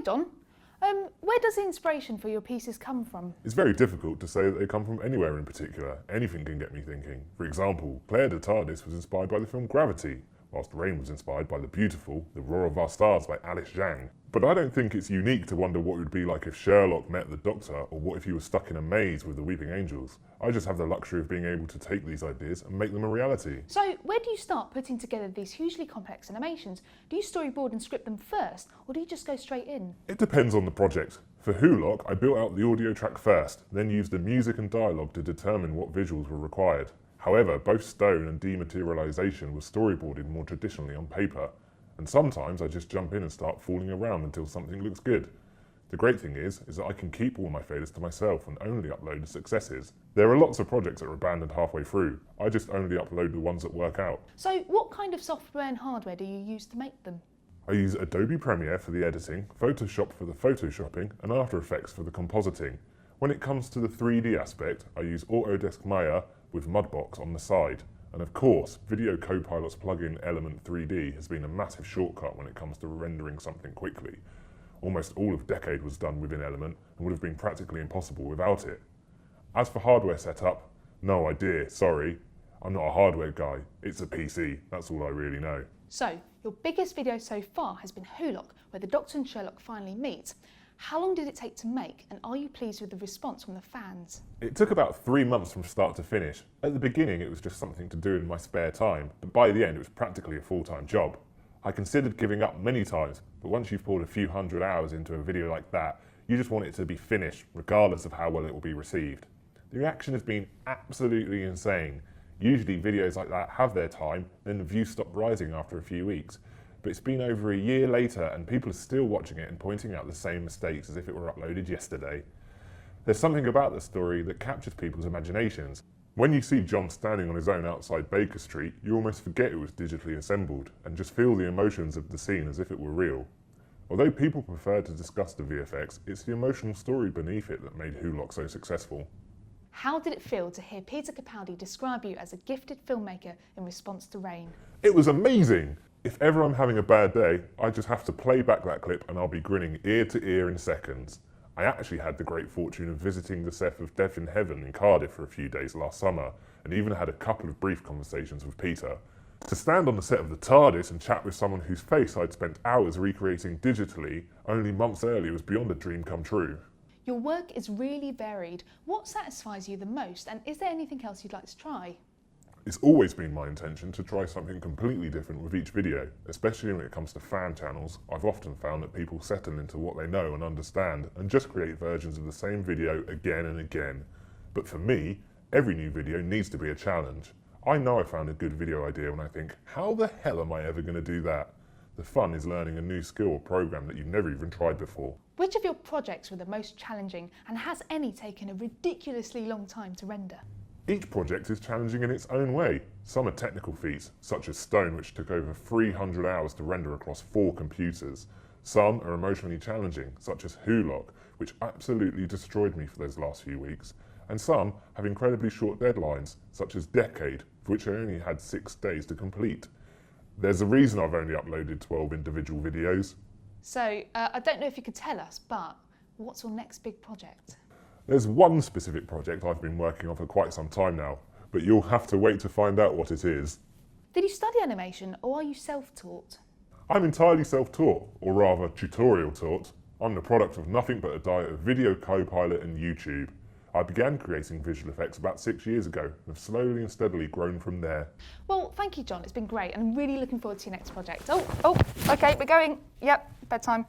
Don. Where does the inspiration for your pieces come from? It's very difficult to say that they come from anywhere in particular. Anything can get me thinking. For example, Claire de TARDIS was inspired by the film Gravity, whilst Rain was inspired by The Beautiful, The Roar of Our Stars by Alice Zhang. But I don't think it's unique to wonder what it would be like if Sherlock met the Doctor, or what if he was stuck in a maze with the Weeping Angels. I just have the luxury of being able to take these ideas and make them a reality. So where do you start putting together these hugely complex animations? Do you storyboard and script them first, or do you just go straight in? It depends on the project. For Wholock, I built out the audio track first, then used the music and dialogue to determine what visuals were required. However, both stone and dematerialisation was storyboarded more traditionally on paper, and sometimes I just jump in and start fooling around until something looks good. The great thing is that I can keep all my failures to myself and only upload the successes. There are lots of projects that are abandoned halfway through. I just only upload the ones that work out. So what kind of software and hardware do you use to make them? I use Adobe Premiere for the editing, Photoshop for the photoshopping, and After Effects for the compositing. When it comes to the 3D aspect, I use Autodesk Maya with Mudbox on the side. And of course, Video Copilot's plugin Element 3D has been a massive shortcut when it comes to rendering something quickly. Almost all of Decade was done within Element and would have been practically impossible without it. As for hardware setup, no idea, sorry. I'm not a hardware guy, it's a PC, that's all I really know. So, your biggest video so far has been Wholock, where the Doctor and Sherlock finally meet. How long did it take to make, and are you pleased with the response from the fans? It took about 3 months from start to finish. At the beginning it was just something to do in my spare time, but by the end it was practically a full-time job. I considered giving up many times, but once you've poured a few hundred hours into a video like that, you just want it to be finished, regardless of how well it will be received. The reaction has been absolutely insane. Usually videos like that have their time, then the views stop rising after a few weeks. But it's been over a year later and people are still watching it and pointing out the same mistakes as if it were uploaded yesterday. There's something about the story that captures people's imaginations. When you see John standing on his own outside Baker Street, you almost forget it was digitally assembled and just feel the emotions of the scene as if it were real. Although people prefer to discuss the VFX, it's the emotional story beneath it that made Wholock so successful. How did it feel to hear Peter Capaldi describe you as a gifted filmmaker in response to Rain? It was amazing! If ever I'm having a bad day, I just have to play back that clip and I'll be grinning ear to ear in seconds. I actually had the great fortune of visiting the set of Death in Heaven in Cardiff for a few days last summer, and even had a couple of brief conversations with Peter. To stand on the set of the TARDIS and chat with someone whose face I'd spent hours recreating digitally only months earlier was beyond a dream come true. Your work is really varied. What satisfies you the most, and is there anything else you'd like to try? It's always been my intention to try something completely different with each video, especially when it comes to fan channels. I've often found that people settle into what they know and understand and just create versions of the same video again and again. But for me, every new video needs to be a challenge. I know I found a good video idea when I think, how the hell am I ever going to do that? The fun is learning a new skill or program that you've never even tried before. Which of your projects were the most challenging, and has any taken a ridiculously long time to render? Each project is challenging in its own way. Some are technical feats, such as Stone, which took over 300 hours to render across 4 computers. Some are emotionally challenging, such as Wholock, which absolutely destroyed me for those last few weeks. And some have incredibly short deadlines, such as Decade, for which I only had 6 days to complete. There's a reason I've only uploaded 12 individual videos. So, I don't know if you could tell us, but what's your next big project? There's one specific project I've been working on for quite some time now, but you'll have to wait to find out what it is. Did you study animation, or are you self-taught? I'm entirely self-taught, or rather tutorial taught. I'm the product of nothing but a diet of Video Copilot and YouTube. I began creating visual effects about 6 years ago and have slowly and steadily grown from there. Well, thank you, John. It's been great, and I'm really looking forward to your next project. Oh, okay, we're going. Yep, bedtime.